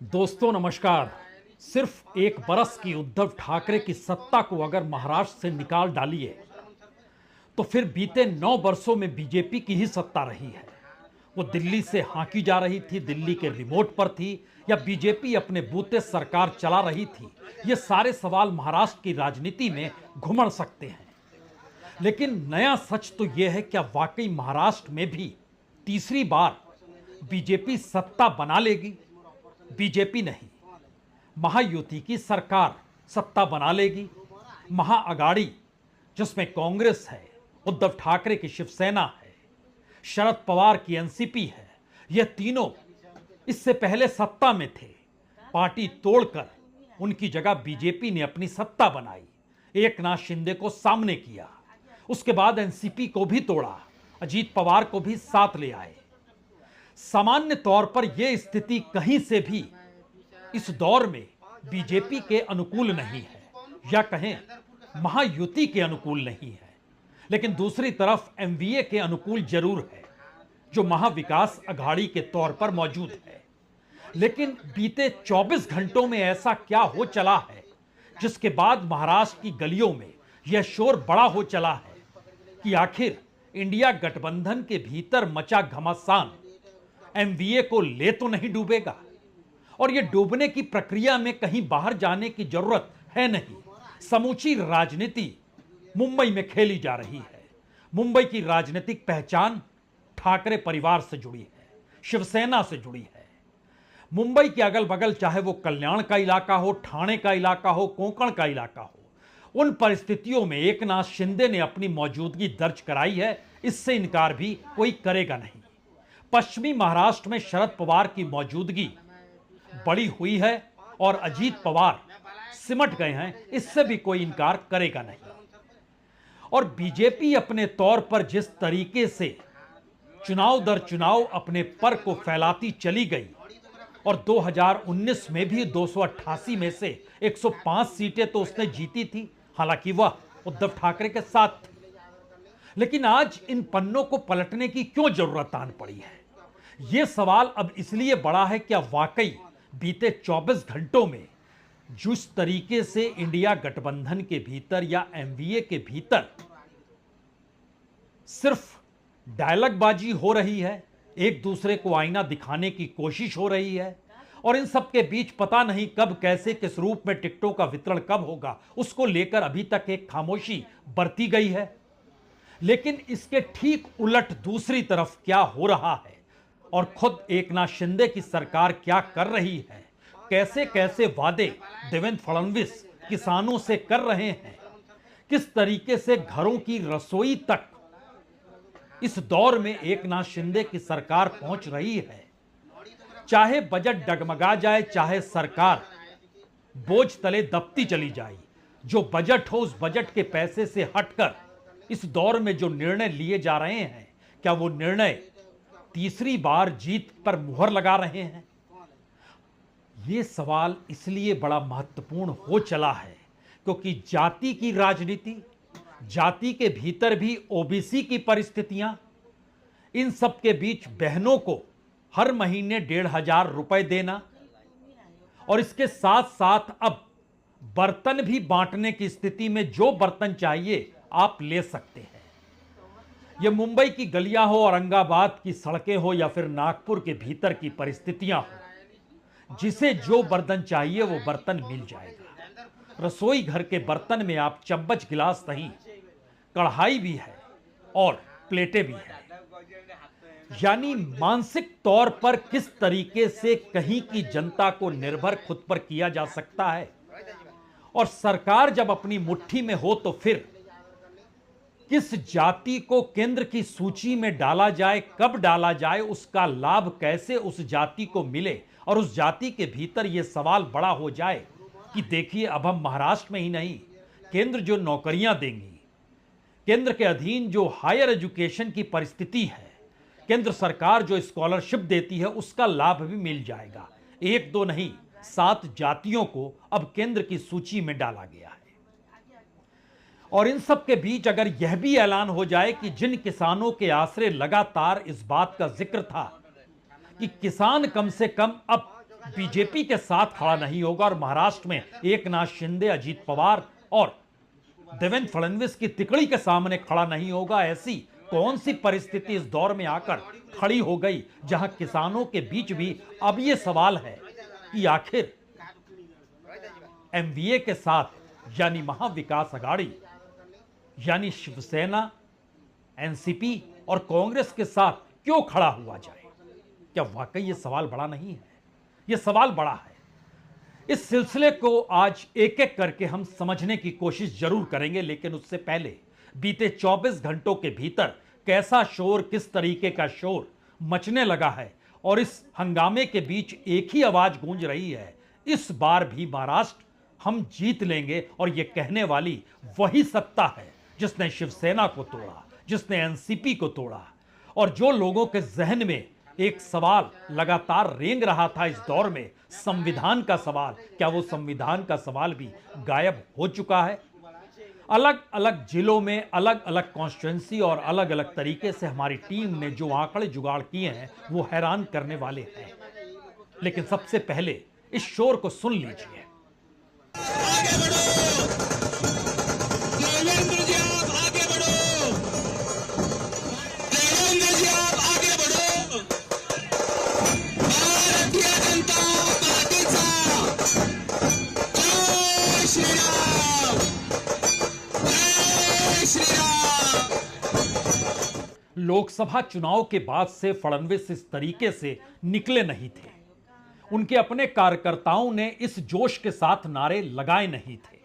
दोस्तों नमस्कार। सिर्फ एक बरस की उद्धव ठाकरे की सत्ता को अगर महाराष्ट्र से निकाल डालिए तो फिर बीते 9 वर्षों में बीजेपी की ही सत्ता रही है। वो दिल्ली से हांकी जा रही थी, दिल्ली के रिमोट पर थी, या बीजेपी अपने बूते सरकार चला रही थी। ये सारे सवाल महाराष्ट्र की राजनीति में घुमड़ सकते हैं, लेकिन नया सच तो यह है, क्या वाकई महाराष्ट्र में भी तीसरी बार बीजेपी सत्ता बना लेगी? बीजेपी नहीं, महायुति की सरकार सत्ता बना लेगी। महाअगाड़ी, जिसमें कांग्रेस है, उद्धव ठाकरे की शिवसेना है, शरद पवार की एनसीपी है, यह तीनों इससे पहले सत्ता में थे। पार्टी तोड़कर उनकी जगह बीजेपी ने अपनी सत्ता बनाई, एकनाथ शिंदे को सामने किया, उसके बाद एनसीपी को भी तोड़ा, अजीत पवार को भी साथ ले आए। सामान्य तौर पर यह स्थिति कहीं से भी इस दौर में बीजेपी के अनुकूल नहीं है, या कहें महायुति के अनुकूल नहीं है। लेकिन दूसरी तरफ एमवीए के अनुकूल जरूर है, जो महाविकास अघाड़ी के तौर पर मौजूद है। लेकिन बीते 24 घंटों में ऐसा क्या हो चला है जिसके बाद महाराष्ट्र की गलियों में यह शोर बड़ा हो चला है कि आखिर इंडिया गठबंधन के भीतर मचा घमासान एमवीए को ले तो नहीं डूबेगा? और यह डूबने की प्रक्रिया में कहीं बाहर जाने की जरूरत है नहीं। समूची राजनीति मुंबई में खेली जा रही है। मुंबई की राजनीतिक पहचान ठाकरे परिवार से जुड़ी है, शिवसेना से जुड़ी है। मुंबई के अगल बगल, चाहे वो कल्याण का इलाका हो, ठाणे का इलाका हो, कोंकण का इलाका हो, उन परिस्थितियों में एकनाथ शिंदे ने अपनी मौजूदगी दर्ज कराई है। इससे इनकार भी कोई करेगा नहीं। पश्चिमी महाराष्ट्र में शरद पवार की मौजूदगी बड़ी हुई है और अजीत पवार सिमट गए हैं, इससे भी कोई इनकार करेगा नहीं। और बीजेपी अपने तौर पर जिस तरीके से चुनाव दर चुनाव अपने पर को फैलाती चली गई, और 2019 में भी 288 में से 105 सीटें तो उसने जीती थी, हालांकि वह उद्धव ठाकरे के साथ थी। लेकिन आज इन पन्नों को पलटने की क्यों जरूरत आन पड़ी है? यह सवाल अब इसलिए बड़ा है, क्या वाकई बीते 24 घंटों में जिस तरीके से इंडिया गठबंधन के भीतर या एमवीए के भीतर सिर्फ डायलॉगबाजी हो रही है, एक दूसरे को आईना दिखाने की कोशिश हो रही है, और इन सब के बीच पता नहीं कब, कैसे, किस रूप में टिकटों का वितरण कब होगा, उसको लेकर अभी तक एक खामोशी बरती गई है। लेकिन इसके ठीक उलट दूसरी तरफ क्या हो रहा है, और खुद एकनाथ शिंदे की सरकार क्या कर रही है, कैसे कैसे वादे देवेंद्र फडणवीस किसानों से कर रहे हैं, किस तरीके से घरों की रसोई तक इस दौर में एकनाथ शिंदे की सरकार पहुंच रही है। चाहे बजट डगमगा जाए, चाहे सरकार बोझ तले दबती चली जाए, जो बजट हो उस बजट के पैसे से हटकर इस दौर में जो निर्णय लिए जा रहे हैं, क्या वो निर्णय तीसरी बार जीत पर मुहर लगा रहे हैं? ये सवाल इसलिए बड़ा महत्वपूर्ण हो चला है क्योंकि जाति की राजनीति, जाति के भीतर भी ओबीसी की परिस्थितियां, इन सब के बीच बहनों को हर महीने 1,500 रुपए देना, और इसके साथ साथ अब बर्तन भी बांटने की स्थिति में जो बर्तन चाहिए आप ले सकते हैं। यह मुंबई की गलियां हो, औरंगाबाद की सड़कें हो, या फिर नागपुर के भीतर की परिस्थितियां हो, जिसे जो बर्तन चाहिए वो बर्तन मिल जाएगा। रसोई घर के बर्तन में आप चम्मच, गिलास नहीं, कढ़ाई भी है और प्लेटें भी हैं। यानी मानसिक तौर पर किस तरीके से कहीं की जनता को निर्भर खुद पर किया जा सकता है, और सरकार जब अपनी मुट्ठी में हो तो फिर किस जाति को केंद्र की सूची में डाला जाए, कब डाला जाए, उसका लाभ कैसे उस जाति को मिले, और उस जाति के भीतर यह सवाल बड़ा हो जाए कि देखिए, अब हम महाराष्ट्र में ही नहीं, केंद्र जो नौकरियां देंगी, केंद्र के अधीन जो हायर एजुकेशन की परिस्थिति है, केंद्र सरकार जो स्कॉलरशिप देती है, उसका लाभ भी मिल जाएगा। एक दो नहीं, 7 जातियों को अब केंद्र की सूची में डाला गया है। और इन सब के बीच अगर यह भी ऐलान हो जाए कि जिन किसानों के आसरे लगातार इस बात का जिक्र था कि किसान कम से कम अब बीजेपी के साथ खड़ा नहीं होगा और महाराष्ट्र में एकनाथ शिंदे, अजीत पवार और देवेंद्र फडणवीस की तिकड़ी के सामने खड़ा नहीं होगा, ऐसी कौन सी परिस्थिति इस दौर में आकर खड़ी हो गई जहां किसानों के बीच भी अब यह सवाल है कि आखिर एमवीए के साथ यानी महाविकास अघाड़ी यानी शिवसेना, एनसीपी और कांग्रेस के साथ क्यों खड़ा हुआ जाए? क्या वाकई यह सवाल बड़ा नहीं है? यह सवाल बड़ा है। इस सिलसिले को आज एक एक करके हम समझने की कोशिश जरूर करेंगे, लेकिन उससे पहले बीते 24 घंटों के भीतर कैसा शोर, किस तरीके का शोर मचने लगा है और इस हंगामे के बीच एक ही आवाज गूंज रही है, इस बार भी महाराष्ट्र हम जीत लेंगे। और यह कहने वाली वही सत्ता है जिसने शिवसेना को तोड़ा, जिसने एनसीपी को तोड़ा और जो लोगों के जहन में एक सवाल लगातार रेंग रहा था इस दौर में, संविधान का सवाल, क्या वो संविधान का सवाल भी गायब हो चुका है? अलग अलग जिलों में अलग अलग कॉन्स्टिट्यूएंसी और अलग अलग तरीके से हमारी टीम ने जो आंकड़े जुगाड़ किए हैं वो हैरान करने वाले हैं। लेकिन सबसे पहले इस शोर को सुन लीजिए। आगे बढ़ो, देवेंद्र जी आप आगे बढ़ो, देवेंद्र जी आप आगे बढ़ो, भारतीय जनता पार्टीचा जय श्री राम, जय श्री राम। लोकसभा चुनाव के बाद से फडणवीस इस तरीके से निकले नहीं थे। उनके अपने कार्यकर्ताओं ने इस जोश के साथ नारे लगाए नहीं थे।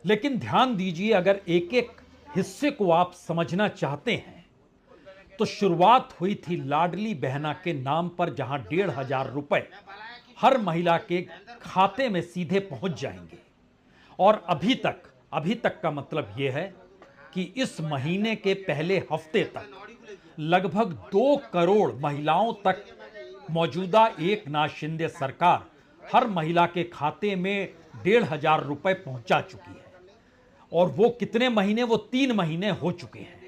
लेकिन ध्यान दीजिए, अगर एक एक हिस्से को आप समझना चाहते हैं तो शुरुआत हुई थी लाडली बहना के नाम पर, जहां 1,500 रुपए हर महिला के खाते में सीधे पहुंच जाएंगे। और अभी तक का मतलब यह है कि इस महीने के पहले हफ्ते तक लगभग 2 करोड़ महिलाओं तक मौजूदा एकनाथ शिंदे सरकार हर महिला के खाते में 1,500 रुपए पहुंचा चुकी है। और वो कितने महीने? वो 3 महीने हो चुके हैं।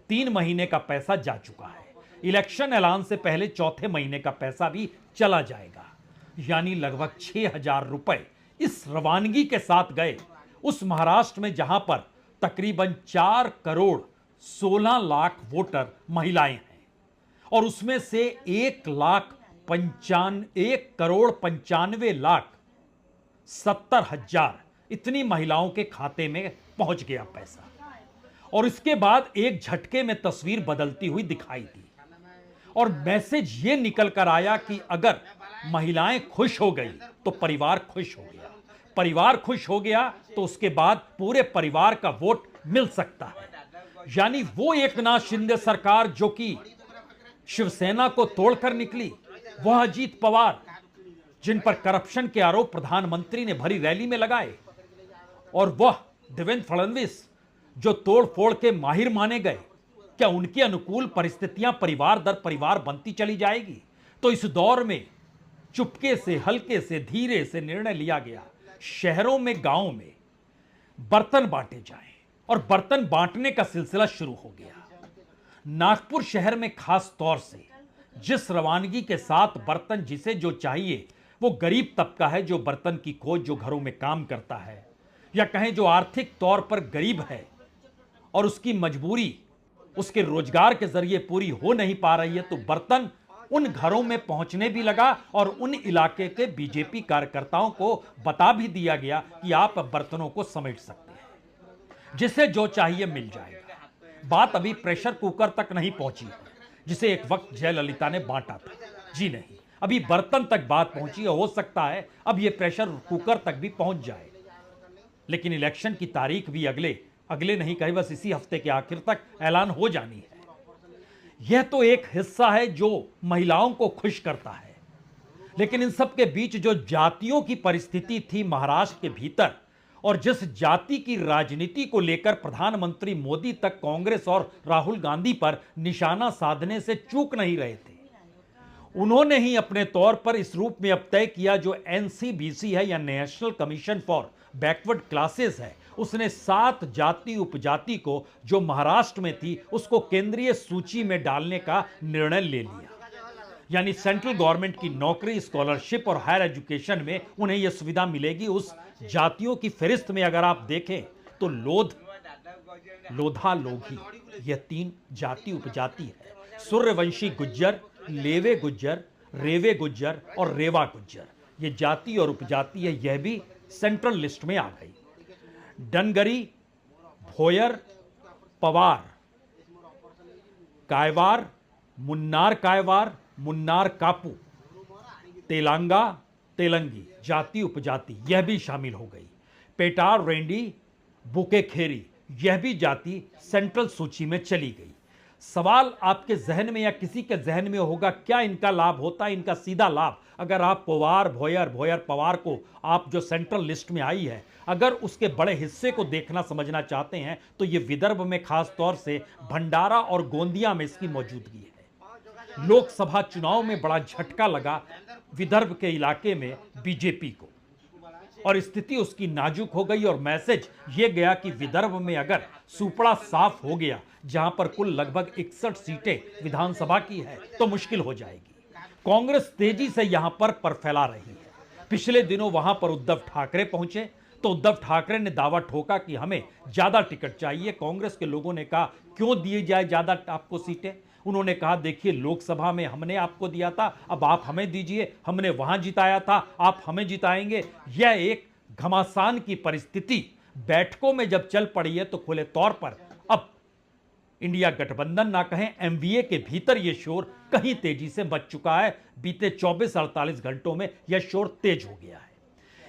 3 महीने का पैसा जा चुका है। इलेक्शन ऐलान से पहले चौथे महीने का पैसा भी चला जाएगा, यानी लगभग 6,000 रुपए इस रवानगी के साथ गए उस महाराष्ट्र में जहां पर तकरीबन 4 करोड़ 16 लाख वोटर महिलाएं हैं और उसमें से 1,95,70,000 इतनी महिलाओं के खाते में पहुंच गया पैसा। और इसके बाद एक झटके में तस्वीर बदलती हुई दिखाई दी और मैसेज ये निकल कर आया कि अगर महिलाएं खुश हो गई तो परिवार खुश हो गया, परिवार खुश हो गया तो उसके बाद पूरे परिवार का वोट मिल सकता है। यानी वो एकनाथ शिंदे सरकार जो कि शिवसेना को तोड़कर निकली, वह अजीत पवार जिन पर करप्शन के आरोप प्रधानमंत्री ने भरी रैली में लगाए, और वह देवेंद्र फडणवीस जो तोड़ फोड़ के माहिर माने गए, क्या उनके अनुकूल परिस्थितियां परिवार दर परिवार बनती चली जाएगी? तो इस दौर में चुपके से, हल्के से, धीरे से निर्णय लिया गया, शहरों में, गांवों में बर्तन बांटे जाएं और बर्तन बांटने का सिलसिला शुरू हो गया। नागपुर शहर में खास तौर से जिस रवानगी के साथ बर्तन जिसे जो चाहिए, वो गरीब तबका है जो बर्तन की खोज, जो घरों में काम करता है, या कहें जो आर्थिक तौर पर गरीब है और उसकी मजबूरी उसके रोजगार के जरिए पूरी हो नहीं पा रही है, तो बर्तन उन घरों में पहुंचने भी लगा और उन इलाके के बीजेपी कार्यकर्ताओं को बता भी दिया गया कि आप बर्तनों को समेट सकते हैं, जिसे जो चाहिए मिल जाएगा। बात अभी प्रेशर कुकर तक नहीं पहुंची है जिसे एक वक्त जयललिता ने बांटा था। जी नहीं, अभी बर्तन तक बात पहुंची है। हो सकता है अब यह प्रेशर कुकर तक भी पहुंच जाए। लेकिन इलेक्शन की तारीख भी अगले नहीं कहीं बस इसी हफ्ते के आखिर तक ऐलान हो जानी है। यह तो एक हिस्सा है जो महिलाओं को खुश करता है, लेकिन इन सब के बीच जो जातियों की परिस्थिति थी महाराष्ट्र के भीतर, और जिस जाति की राजनीति को लेकर प्रधानमंत्री मोदी तक कांग्रेस और राहुल गांधी पर निशाना साधने से चूक नहीं रहे थे, उन्होंने ही अपने तौर पर इस रूप में अब तय किया जो एनसीबीसी है या national commission for backward classes है, उसने 7 जाति उपजाति को जो महाराष्ट्र में थी उसको केंद्रीय सूची में डालने का निर्णय ले लिया। यानी सेंट्रल गवर्नमेंट की नौकरी, स्कॉलरशिप और हायर एजुकेशन में उन्हें यह सुविधा मिलेगी। उस जातियों की फहरिस्त में अगर आप देखें तो लोध, लोधा, लोधी, यह 3 जाति उपजाति है। सूर्यवंशी गुज्जर, लेवे गुज्जर, रेवे गुज्जर और रेवा गुज्जर, यह जाति और उपजाति है। यह भी सेंट्रल लिस्ट में आ गई। डनगरी, भोयर, पवार, कायवार, मुन्नार कायवार, मुन्नार कापू, तेलंगा, तेलंगी, जाति उपजाति यह भी शामिल हो गई। पेटार, रेंडी, बुकेखेरी, यह भी जाति सेंट्रल सूची में चली गई। सवाल आपके जहन में या किसी के जहन में होगा, क्या इनका लाभ होता है? इनका सीधा लाभ, अगर आप पवार, भोयर, भोयर, पवार को आप जो सेंट्रल लिस्ट में आई है, अगर उसके बड़े हिस्से को देखना समझना चाहते हैं तो ये विदर्भ में खास तौर से भंडारा और गोंदिया में इसकी मौजूदगी है। लोकसभा चुनाव में बड़ा झटका लगा विदर्भ के इलाके में बीजेपी को, और स्थिति उसकी नाजुक हो गई और मैसेज ये गया कि विदर्भ में अगर सुपड़ा साफ हो गया, जहां पर कुल लगभग 61 सीटें विधानसभा की है, तो मुश्किल हो जाएगी। कांग्रेस तेजी से यहां पर फैला रही है। पिछले दिनों वहां पर उद्धव ठाकरे पहुंचे तो उद्धव ठाकरे ने दावा ठोका कि हमें ज्यादा टिकट चाहिए। कांग्रेस के लोगों ने कहा क्यों दिए जाए ज्यादा आपको सीटें? उन्होंने कहा देखिए, लोकसभा में हमने आपको दिया था, अब आप हमें दीजिए, हमने वहां जिताया था, आप हमें जिताएंगे। यह एक घमासान की परिस्थिति बैठकों में जब चल पड़ी है तो खुले तौर पर अब इंडिया गठबंधन ना कहें, एमवीए के भीतर यह शोर कहीं तेजी से मच चुका है। बीते 24-48 घंटों में यह शोर तेज हो गया है।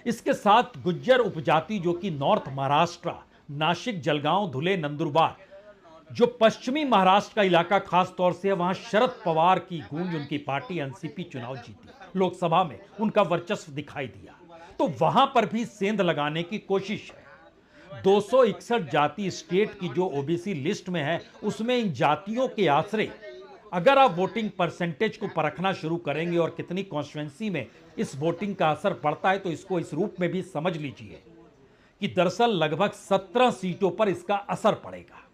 इसके साथ गुज्जर उपजाति जो कि नॉर्थ महाराष्ट्र, नासिक, जलगांव, धुले, नंदुरबार, जो पश्चिमी महाराष्ट्र का इलाका खास तौर से है, वहां शरद पवार की गूंज, उनकी पार्टी एनसीपी चुनाव जीती, लोकसभा में उनका वर्चस्व दिखाई दिया, तो वहां पर भी सेंध लगाने की कोशिश है। 261 जाति स्टेट की जो ओबीसी लिस्ट में है, उसमें इन जातियों के आश्रय अगर आप वोटिंग परसेंटेज को परखना शुरू करेंगे और कितनी कॉन्स्टिट्यूएंसी में इस वोटिंग का असर पड़ता है, तो इसको इस रूप में भी समझ लीजिए कि दरअसल लगभग 17 सीटों पर इसका असर पड़ेगा।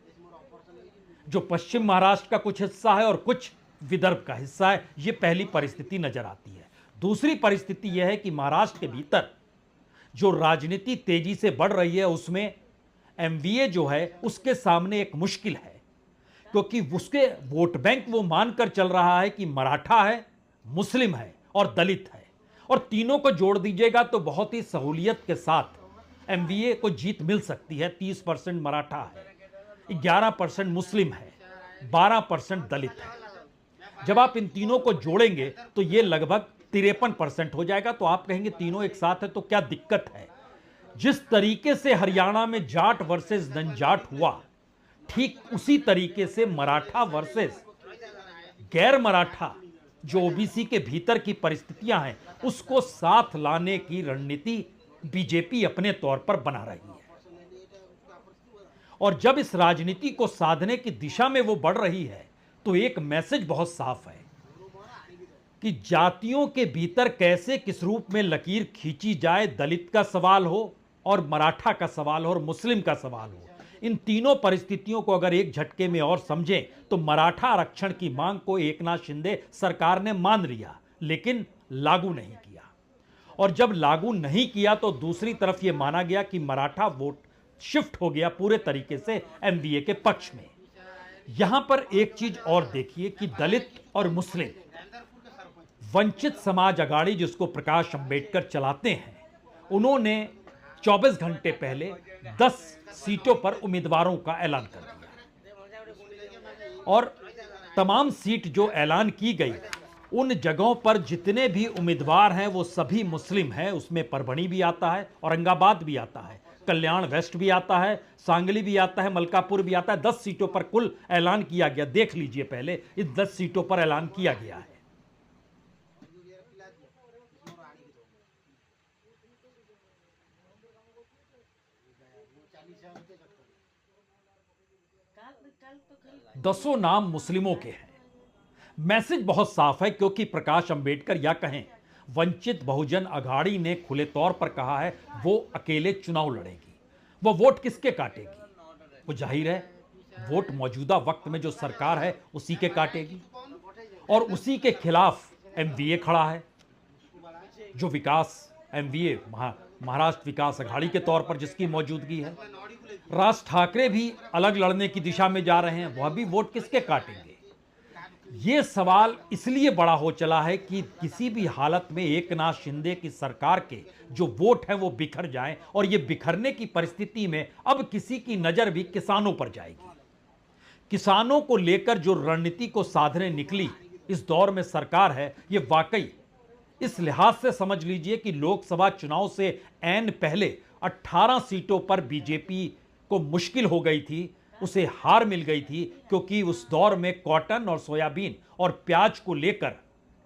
जो पश्चिम महाराष्ट्र का कुछ हिस्सा है और कुछ विदर्भ का हिस्सा है, यह पहली परिस्थिति नजर आती है। दूसरी परिस्थिति यह है कि महाराष्ट्र के भीतर जो राजनीति तेजी से बढ़ रही है, उसमें एमवीए जो है उसके सामने एक मुश्किल है, क्योंकि उसके वोट बैंक वो मानकर चल रहा है कि मराठा है, मुस्लिम है और दलित है, और तीनों को जोड़ दीजिएगा तो बहुत ही सहूलियत के साथ एमवीए को जीत मिल सकती है। 30% मराठा है, 11% मुस्लिम है, 12% दलित है। जब आप इन तीनों को जोड़ेंगे तो ये लगभग 53% हो जाएगा। तो आप कहेंगे तीनों एक साथ है तो क्या दिक्कत है? जिस तरीके से हरियाणा में जाट वर्सेस जनजाट हुआ, ठीक उसी तरीके से मराठा वर्सेस गैर मराठा जो ओबीसी के भीतर की परिस्थितियां हैं, उसको साथ लाने की रणनीति बीजेपी अपने तौर पर बना रही है। और जब इस राजनीति को साधने की दिशा में वो बढ़ रही है, तो एक मैसेज बहुत साफ है कि जातियों के भीतर कैसे किस रूप में लकीर खींची जाए। दलित का सवाल हो और मराठा का सवाल हो और मुस्लिम का सवाल हो, इन तीनों परिस्थितियों को अगर एक झटके में और समझें तो मराठा आरक्षण की मांग को एकनाथ शिंदे सरकार ने मान लिया, लेकिन लागू नहीं किया। और जब लागू नहीं किया तो दूसरी तरफ यह माना गया कि मराठा वोट शिफ्ट हो गया पूरे तरीके से एमवीए के पक्ष में। यहां पर एक चीज और देखिए कि दलित और मुस्लिम, वंचित समाज अघाड़ी जिसको प्रकाश अंबेडकर चलाते हैं, उन्होंने 24 घंटे पहले 10 सीटों पर उम्मीदवारों का ऐलान कर दिया, और तमाम सीट जो ऐलान की गई उन जगहों पर जितने भी उम्मीदवार हैं वो सभी मुस्लिम हैं। उसमें परभणी भी आता है, औरंगाबाद भी आता है, कल्याण वेस्ट भी आता है, सांगली भी आता है, मलकापुर भी आता है। 10 सीटों पर कुल ऐलान किया गया। देख लीजिए, पहले इस 10 सीटों पर ऐलान किया गया है। दसों नाम मुस्लिमों के हैं। मैसेज बहुत साफ है, क्योंकि प्रकाश अंबेडकर या कहें वंचित बहुजन अघाड़ी ने खुले तौर पर कहा है वो अकेले चुनाव लड़ेगी। वो वोट किसके काटेगी? वो जाहिर है वोट मौजूदा वक्त में जो सरकार है उसी के काटेगी, और उसी के खिलाफ एमवीए खड़ा है, जो विकास एमवीए महाराष्ट्र विकास अघाड़ी के तौर पर जिसकी मौजूदगी है। राज ठाकरे भी अलग लड़ने की दिशा में जा रहे हैं, वह भी वोट किसके काटेंगे? ये सवाल इसलिए बड़ा हो चला है कि किसी भी हालत में एकनाथ शिंदे की सरकार के जो वोट हैं वो बिखर जाएं, और ये बिखरने की परिस्थिति में अब किसी की नजर भी किसानों पर जाएगी। किसानों को लेकर जो रणनीति को साधने निकली इस दौर में सरकार है, ये वाकई इस लिहाज से समझ लीजिए कि लोकसभा चुनाव से ऐन पहले 18 सीटों पर बीजेपी को मुश्किल हो गई थी, उसे हार मिल गई थी, क्योंकि उस दौर में कॉटन और सोयाबीन और प्याज को लेकर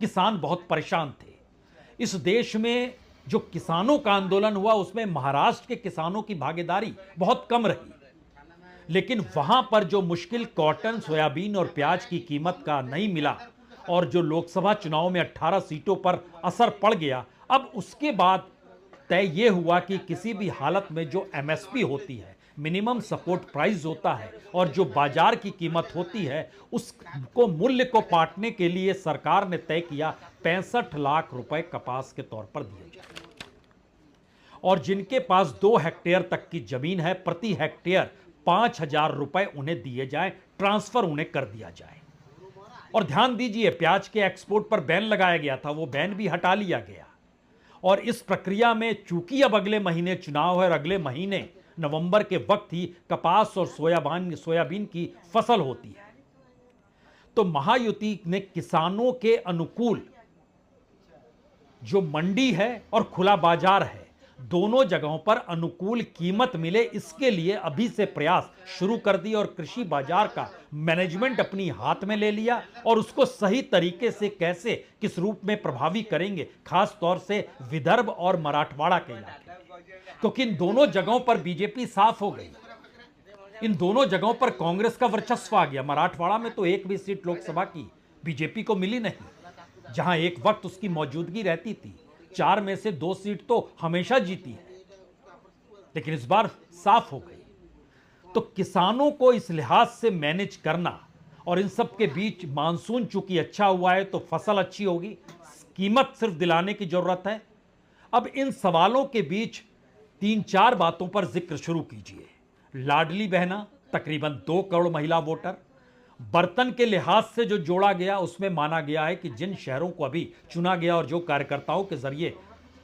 किसान बहुत परेशान थे। इस देश में जो किसानों का आंदोलन हुआ उसमें महाराष्ट्र के किसानों की भागीदारी बहुत कम रही, लेकिन वहां पर जो मुश्किल कॉटन, सोयाबीन और प्याज की कीमत का नहीं मिला और जो लोकसभा चुनाव में 18 सीटों पर असर पड़ गया, अब उसके बाद तय यह हुआ कि किसी भी हालत में जो एमएसपी होती है, मिनिमम सपोर्ट प्राइस होता है, और जो बाजार की कीमत होती है उसको मूल्य को पाटने के लिए सरकार ने तय किया 65 लाख रुपए कपास के तौर पर दिए जाए, और जिनके पास 2 हेक्टेयर तक की जमीन है प्रति हेक्टेयर 5,000 रुपए उन्हें दिए जाएं, ट्रांसफर उन्हें कर दिया जाए। और ध्यान दीजिए, प्याज के एक्सपोर्ट पर बैन लगाया गया था, वो बैन भी हटा लिया गया। और इस प्रक्रिया में चूंकि अब अगले महीने चुनाव है और अगले महीने नवंबर के वक्त ही कपास और सोयाबीन की फसल होती है, तो महायुति ने किसानों के अनुकूल जो मंडी है और खुला बाजार है, दोनों जगहों पर अनुकूल कीमत मिले, इसके लिए अभी से प्रयास शुरू कर दिए और कृषि बाजार का मैनेजमेंट अपनी हाथ में ले लिया, और उसको सही तरीके से कैसे किस रूप में प्रभावी करेंगे, खास तौर से विदर्भ और मराठवाड़ा के इलाके, क्योंकि इन दोनों जगहों पर बीजेपी साफ हो गई, इन दोनों जगहों पर कांग्रेस का वर्चस्व आ गया। मराठवाड़ा में तो एक भी सीट लोकसभा की बीजेपी को मिली नहीं, जहां एक वक्त उसकी मौजूदगी रहती थी। 4 में से 2 सीट तो हमेशा जीती है, लेकिन इस बार साफ हो गई। तो किसानों को इस लिहाज से मैनेज करना, और इन सब के बीच मानसून चूंकि अच्छा हुआ है तो फसल अच्छी होगी, कीमत सिर्फ दिलाने की जरूरत है। अब इन सवालों के बीच 3-4 बातों पर जिक्र शुरू कीजिए। लाडली बहना, तकरीबन 2 करोड़ महिला वोटर। बर्तन के लिहाज से जो जोड़ा गया उसमें माना गया है कि जिन शहरों को अभी चुना गया और जो कार्यकर्ताओं के जरिए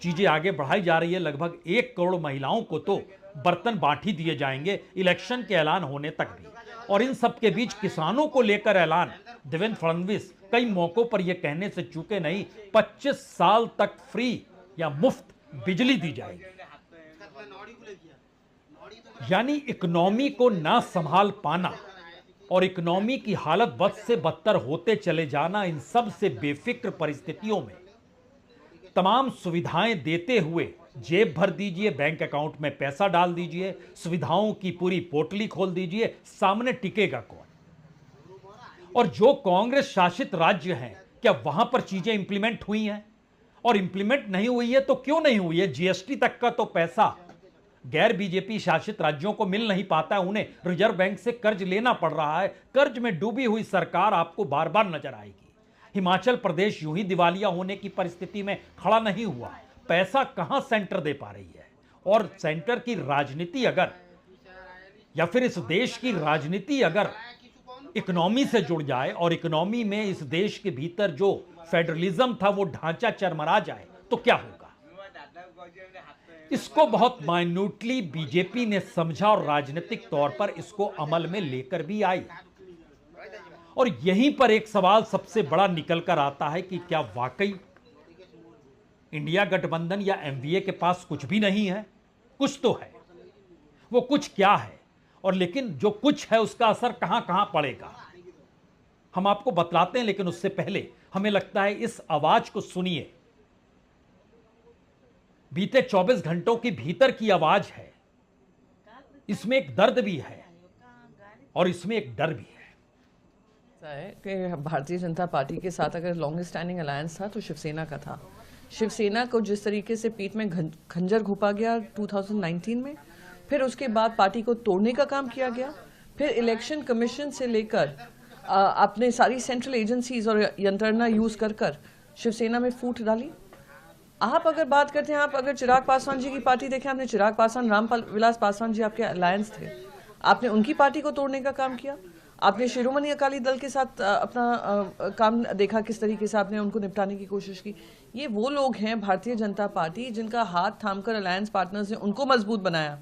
चीजें आगे बढ़ाई जा रही है, लगभग 1 करोड़ महिलाओं को तो बर्तन बांट ही दिए जाएंगे इलेक्शन के ऐलान होने तक भी। और इन सब के बीच किसानों को लेकर ऐलान, देवेंद्र फडणवीस कई मौकों पर यह कहने से चूके नहीं, 25 साल तक फ्री या मुफ्त बिजली दी जाएगी। यानी इकोनॉमी को ना संभाल पाना और इकोनॉमी की हालत बद से बदतर होते चले जाना, इन सब से बेफिक्र परिस्थितियों में तमाम सुविधाएं देते हुए जेब भर दीजिए, बैंक अकाउंट में पैसा डाल दीजिए, सुविधाओं की पूरी पोटली खोल दीजिए, सामने टिकेगा कौन? और जो कांग्रेस शासित राज्य हैं, क्या वहां पर चीजें इंप्लीमेंट हुई हैं? और इंप्लीमेंट नहीं हुई है तो क्यों नहीं हुई है? जीएसटी तक का तो पैसा गैर बीजेपी शासित राज्यों को मिल नहीं पाता है, उन्हें रिजर्व बैंक से कर्ज लेना पड़ रहा है। कर्ज में डूबी हुई सरकार आपको बार बार नजर आएगी। हिमाचल प्रदेश यूं ही दिवालिया होने की परिस्थिति में खड़ा नहीं हुआ, पैसा कहां सेंटर दे पा रही है? और सेंटर की राजनीति अगर, या फिर इस देश की राजनीति अगर इकोनॉमी से जुड़ जाए और इकोनॉमी में इस देश के भीतर जो फेडरलिज्म था वो ढांचा चरमरा जाए तो क्या होगा? इसको बहुत माइन्यूटली बीजेपी ने समझा और राजनीतिक तौर पर इसको अमल में लेकर भी आई। और यहीं पर एक सवाल सबसे बड़ा निकल कर आता है कि क्या वाकई इंडिया गठबंधन या एमवीए के पास कुछ भी नहीं है? कुछ तो है, वो कुछ क्या है? और लेकिन जो कुछ है उसका असर कहां कहां पड़ेगा हम आपको बतलाते हैं, लेकिन उससे पहले हमें लगता है इस आवाज को सुनिए। बीते 24 घंटों के भीतर की आवाज है, इसमें एक दर्द भी है और इसमें एक डर भी है। कि भारतीय जनता पार्टी के साथ अगर लॉन्गेस्ट स्टैंडिंग अलायंस था तो शिवसेना का था। शिवसेना को जिस तरीके से पीठ में खंजर घुपा गया 2019 में, फिर उसके बाद पार्टी को तोड़ने का काम किया गया, फिर इलेक्शन कमीशन से लेकर अपने सारी सेंट्रल एजेंसीज और यंत्रणा यूज कर शिवसेना में फूट डाली। आप अगर बात करते हैं, आप अगर चिराग पासवान जी की पार्टी देखें, आपने चिराग पासवान, विलास पासवान जी आपके अलायंस थे, आपने उनकी पार्टी को तोड़ने का काम किया। आपने शिरोमणि अकाली दल के साथ अपना काम देखा, किस तरीके से आपने उनको निपटाने की कोशिश की। ये वो लोग हैं भारतीय जनता पार्टी जिनका हाथ थामकर अलायंस पार्टनर्स ने उनको मजबूत बनाया,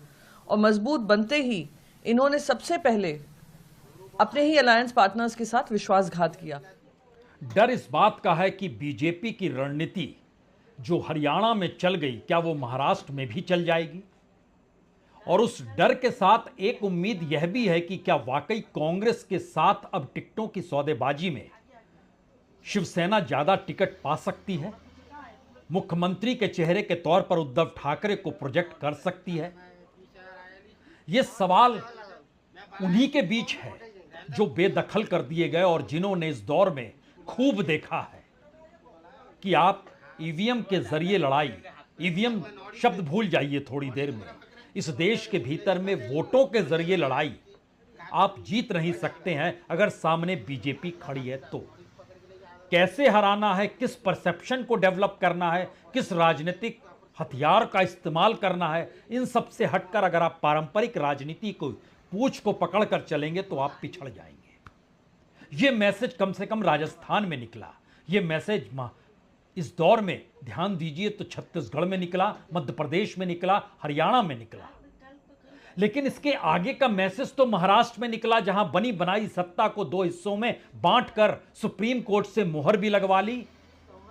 और मजबूत बनते ही इन्होंने सबसे पहले अपने ही अलायंस पार्टनर्स के साथ विश्वासघात किया। डर इस बात का है कि बीजेपी की रणनीति जो हरियाणा में चल गई, क्या वो महाराष्ट्र में भी चल जाएगी? और उस डर के साथ एक उम्मीद यह भी है कि क्या वाकई कांग्रेस के साथ अब टिकटों की सौदेबाजी में शिवसेना ज्यादा टिकट पा सकती है, मुख्यमंत्री के चेहरे के तौर पर उद्धव ठाकरे को प्रोजेक्ट कर सकती है? यह सवाल उन्हीं के बीच है जो बेदखल कर दिए गए और जिन्होंने इस दौर में खूब देखा है कि आप ईवीएम के जरिए लड़ाई, ईवीएम शब्द भूल जाइए थोड़ी देर में, इस देश के भीतर में वोटों के जरिए लड़ाई आप जीत नहीं सकते हैं अगर सामने बीजेपी खड़ी है तो। कैसे हराना है, किस परसेप्शन को डेवलप करना है, किस राजनीतिक हथियार का इस्तेमाल करना है, इन सब से हटकर अगर आप पारंपरिक राजनीति को पूंछ को पकड़कर चलेंगे तो आप पिछड़ जाएंगे। यह मैसेज कम से कम राजस्थान में निकला। यह मैसेज इस दौर में ध्यान दीजिए तो छत्तीसगढ़ में निकला, मध्य प्रदेश में निकला, हरियाणा में निकला। लेकिन इसके आगे का मैसेज तो महाराष्ट्र में निकला, जहां बनी बनाई सत्ता को दो हिस्सों में बांटकर सुप्रीम कोर्ट से मोहर भी लगवा ली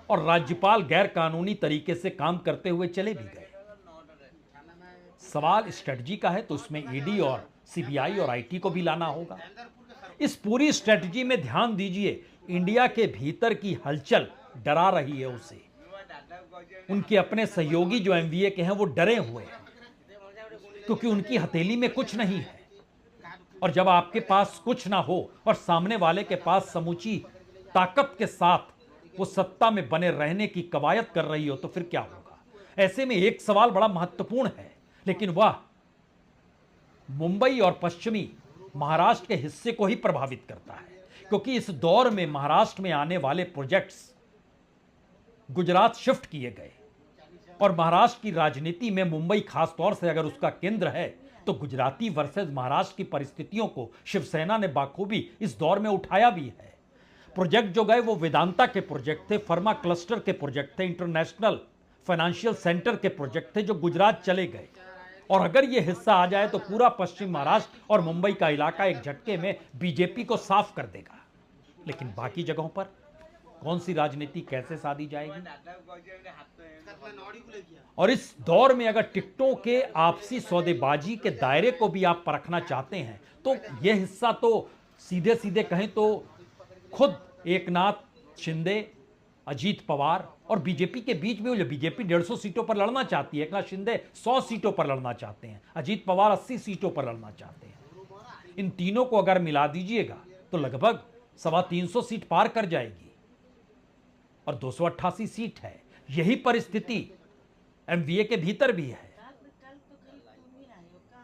और राज्यपाल गैर कानूनी तरीके से काम करते हुए चले भी गए। सवाल स्ट्रेटजी का है तो उसमें ईडी और सीबीआई और आईटी को भी लाना होगा। इस पूरी स्ट्रेटजी में ध्यान दीजिए, इंडिया के भीतर की हलचल डरा रही है उसे। उनके अपने सहयोगी जो एमवीए के हैं वो डरे हुए हैं क्योंकि उनकी हथेली में कुछ नहीं है। और जब आपके पास कुछ ना हो और सामने वाले के पास समूची ताकत के साथ वो सत्ता में बने रहने की कवायद कर रही हो तो फिर क्या होगा? ऐसे में एक सवाल बड़ा महत्वपूर्ण है, लेकिन वह मुंबई और पश्चिमी महाराष्ट्र के हिस्से को ही प्रभावित करता है, क्योंकि इस दौर में महाराष्ट्र में आने वाले प्रोजेक्ट्स गुजरात शिफ्ट किए गए और महाराष्ट्र की राजनीति में मुंबई खास तौर से अगर उसका केंद्र है तो गुजराती वर्सेस महाराष्ट्र की परिस्थितियों को शिवसेना ने बाखूबी इस दौर में उठाया भी है। प्रोजेक्ट जो गए वो वेदांता के प्रोजेक्ट थे, फर्मा क्लस्टर के प्रोजेक्ट थे, इंटरनेशनल फाइनेंशियल सेंटर के प्रोजेक्ट थे जो गुजरात चले गए। और अगर ये हिस्सा आ जाए तो पूरा पश्चिम महाराष्ट्र और मुंबई का इलाका एक झटके में बीजेपी को साफ कर देगा। लेकिन बाकी जगहों पर कौन सी राजनीति कैसे साधी जाएगी? और इस दौर में अगर टिकटों के आपसी सौदेबाजी के दायरे को भी आप परखना चाहते हैं तो यह हिस्सा तो सीधे सीधे कहें तो खुद एकनाथ शिंदे, अजीत पवार और बीजेपी के बीच में, बीजेपी 150 सीटों पर लड़ना चाहती है, एकनाथ शिंदे 100 सीटों पर लड़ना चाहते हैं, अजीत पवार 80 सीटों पर लड़ना चाहते हैं। इन तीनों को अगर मिला दीजिएगा तो लगभग 325 सीट पार कर जाएगी और 288 सीट है। यही परिस्थिति एमवीए के भीतर भी है।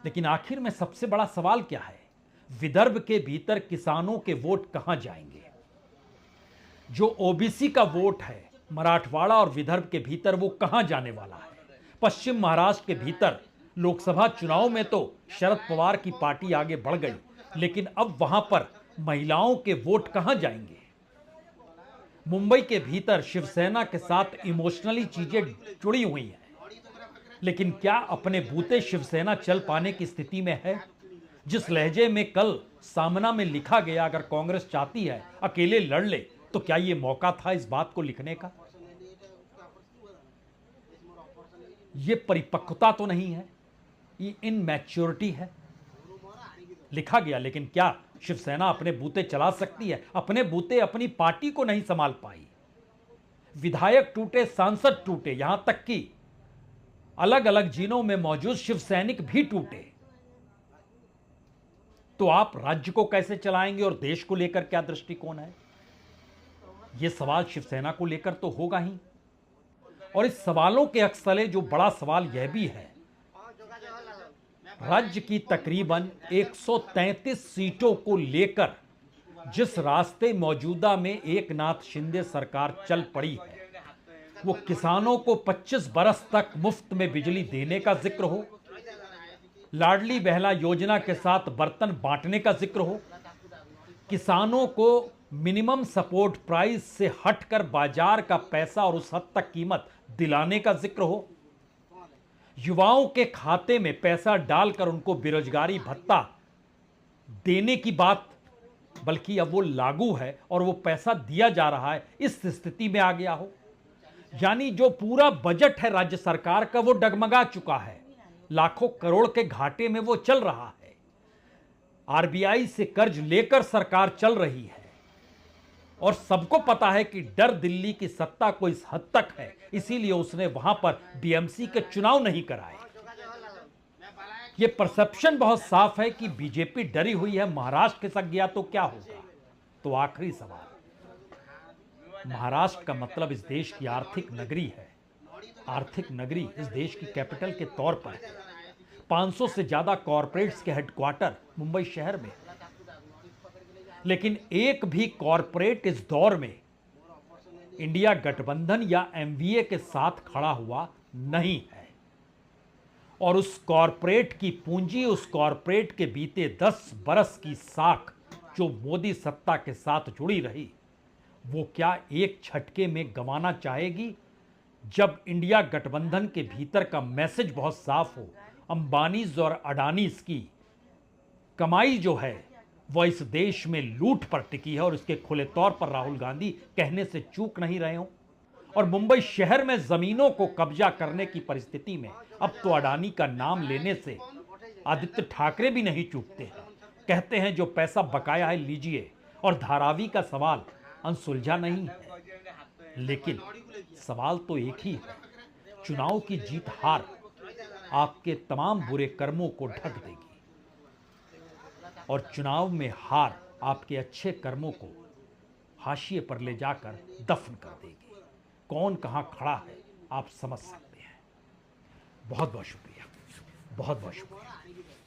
लेकिन आखिर में सबसे बड़ा सवाल क्या है? विदर्भ के भीतर किसानों के वोट कहां जाएंगे? जो ओबीसी का वोट है मराठवाड़ा और विदर्भ के भीतर, वो कहां जाने वाला है? पश्चिम महाराष्ट्र के भीतर लोकसभा चुनाव में तो शरद पवार की पार्टी आगे बढ़ गई, लेकिन अब वहां पर महिलाओं के वोट कहां जाएंगे? मुंबई के भीतर शिवसेना के साथ इमोशनली चीजें जुड़ी हुई हैं, लेकिन क्या अपने बूते शिवसेना चल पाने की स्थिति में है? जिस लहजे में कल सामना में लिखा गया, अगर कांग्रेस चाहती है अकेले लड़ ले, तो क्या यह मौका था इस बात को लिखने का? यह परिपक्वता तो नहीं है, ये इनमैच्योरिटी है। लिखा गया, लेकिन क्या शिवसेना अपने बूते चला सकती है? अपने बूते अपनी पार्टी को नहीं संभाल पाई। विधायक टूटे, सांसद टूटे, यहां तक कि अलग अलग जिलों में मौजूद शिवसैनिक भी टूटे। तो आप राज्य को कैसे चलाएंगे और देश को लेकर क्या दृष्टिकोण है? यह सवाल शिवसेना को लेकर तो होगा ही। और इस सवालों के अक्सले जो बड़ा सवाल यह भी है, राज्य की तकरीबन 133 सीटों को लेकर जिस रास्ते मौजूदा में एकनाथ शिंदे सरकार चल पड़ी है, वो किसानों को 25 बरस तक मुफ्त में बिजली देने का जिक्र हो, लाडली बहला योजना के साथ बर्तन बांटने का जिक्र हो, किसानों को मिनिमम सपोर्ट प्राइस से हटकर बाजार का पैसा और उस हद तक कीमत दिलाने का जिक्र हो, युवाओं के खाते में पैसा डालकर उनको बेरोजगारी भत्ता देने की बात, बल्कि अब वो लागू है और वो पैसा दिया जा रहा है, इस स्थिति में आ गया हो। यानी जो पूरा बजट है राज्य सरकार का वो डगमगा चुका है, लाखों करोड़ के घाटे में वो चल रहा है। आरबीआई से कर्ज लेकर सरकार चल रही है और सबको पता है कि डर दिल्ली की सत्ता को इस हद तक है, इसीलिए उसने वहां पर बीएमसी के चुनाव नहीं कराए। ये परसेप्शन बहुत साफ है कि बीजेपी डरी हुई है, महाराष्ट्र खिसक गया तो क्या होगा। तो आखिरी सवाल, महाराष्ट्र का मतलब इस देश की आर्थिक नगरी है। आर्थिक नगरी इस देश की कैपिटल के तौर पर है। 500 से ज्यादा कॉरपोरेट्स के हेडक्वार्टर मुंबई शहर में, लेकिन एक भी कॉरपोरेट इस दौर में इंडिया गठबंधन या एमवीए के साथ खड़ा हुआ नहीं है। और उस कॉरपोरेट की पूंजी, उस कॉरपोरेट के बीते 10 बरस की साख जो मोदी सत्ता के साथ जुड़ी रही, वो क्या एक झटके में गंवाना चाहेगी? जब इंडिया गठबंधन के भीतर का मैसेज बहुत साफ हो, अंबानीज और अडानीज की कमाई जो है वह इस देश में लूट पर टिकी है और इसके खुले तौर पर राहुल गांधी कहने से चूक नहीं रहे हों, और मुंबई शहर में जमीनों को कब्जा करने की परिस्थिति में अब तो अडानी का नाम लेने से आदित्य ठाकरे भी नहीं चूकते हैं। कहते हैं जो पैसा बकाया है लीजिए, और धारावी का सवाल अनसुलझा नहीं है। लेकिन सवाल तो एक ही है, चुनाव की जीत हार आपके तमाम बुरे कर्मों को ढक देगी और चुनाव में हार आपके अच्छे कर्मों को हाशिए पर ले जाकर दफन कर देगी। कौन कहां खड़ा है आप समझ सकते हैं। बहुत बहुत शुक्रिया, बहुत बहुत शुक्रिया।